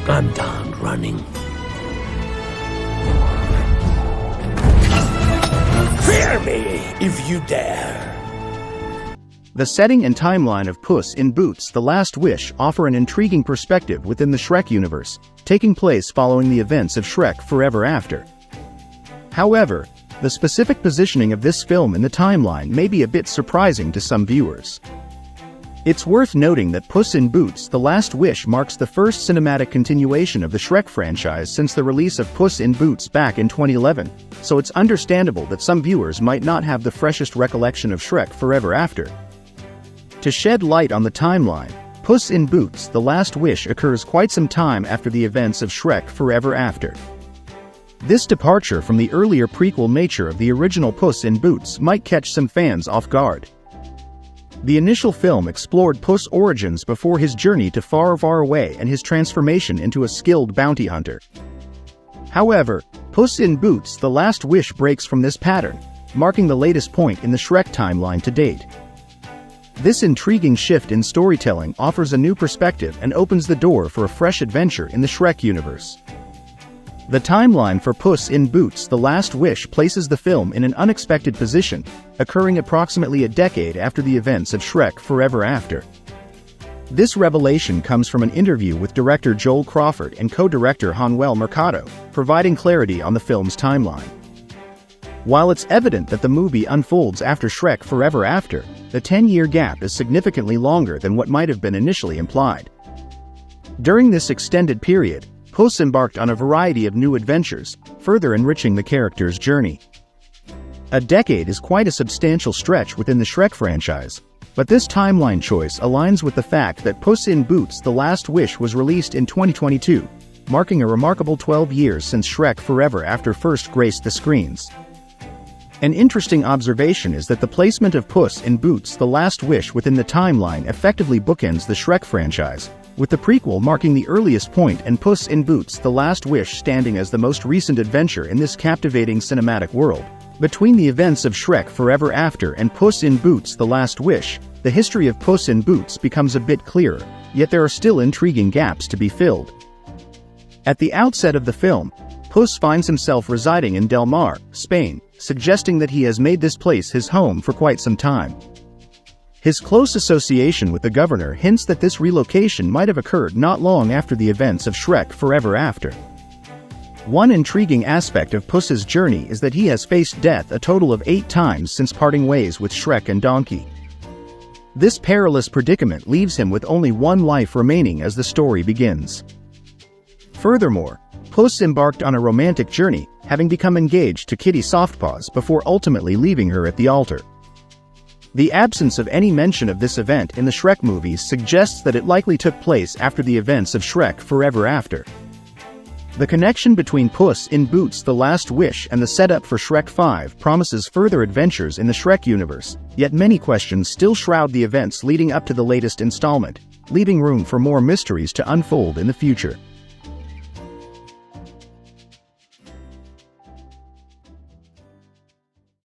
I'm done running. Fear me if you dare. The setting and timeline of Puss in Boots: The Last Wish offer an intriguing perspective within the Shrek universe, taking place following the events of Shrek Forever After. However, the specific positioning of this film in the timeline may be a bit surprising to some viewers. It's worth noting that Puss in Boots: The Last Wish marks the first cinematic continuation of the Shrek franchise since the release of Puss in Boots back in 2011, so it's understandable that some viewers might not have the freshest recollection of Shrek Forever After. To shed light on the timeline, Puss in Boots: The Last Wish occurs quite some time after the events of Shrek Forever After. This departure from the earlier prequel nature of the original Puss in Boots might catch some fans off guard. The initial film explored Puss' origins before his journey to Far, Far Away and his transformation into a skilled bounty hunter. However, Puss in Boots: The Last Wish breaks from this pattern, marking the latest point in the Shrek timeline to date. This intriguing shift in storytelling offers a new perspective and opens the door for a fresh adventure in the Shrek universe. The timeline for Puss in Boots: The Last Wish places the film in an unexpected position, occurring approximately a decade after the events of Shrek Forever After. This revelation comes from an interview with director Joel Crawford and co-director Manuel Mercado, providing clarity on the film's timeline. While it's evident that the movie unfolds after Shrek Forever After, the 10-year gap is significantly longer than what might have been initially implied. During this extended period, Puss embarked on a variety of new adventures, further enriching the character's journey. A decade is quite a substantial stretch within the Shrek franchise, but this timeline choice aligns with the fact that Puss in Boots: The Last Wish was released in 2022, marking a remarkable 12 years since Shrek Forever After first graced the screens. An interesting observation is that the placement of Puss in Boots: The Last Wish within the timeline effectively bookends the Shrek franchise, with the prequel marking the earliest point and Puss in Boots: The Last Wish standing as the most recent adventure in this captivating cinematic world. Between the events of Shrek Forever After and Puss in Boots: The Last Wish, the history of Puss in Boots becomes a bit clearer, yet there are still intriguing gaps to be filled. At the outset of the film, Puss finds himself residing in Del Mar, Spain, suggesting that he has made this place his home for quite some time. His close association with the governor hints that this relocation might have occurred not long after the events of Shrek Forever After. One intriguing aspect of Puss's journey is that he has faced death a total of 8 times since parting ways with Shrek and Donkey. This perilous predicament leaves him with only one life remaining as the story begins. Furthermore, Puss embarked on a romantic journey, having become engaged to Kitty Softpaws before ultimately leaving her at the altar. The absence of any mention of this event in the Shrek movies suggests that it likely took place after the events of Shrek Forever After. The connection between Puss in Boots: The Last Wish and the setup for Shrek 5 promises further adventures in the Shrek universe, yet many questions still shroud the events leading up to the latest installment, leaving room for more mysteries to unfold in the future.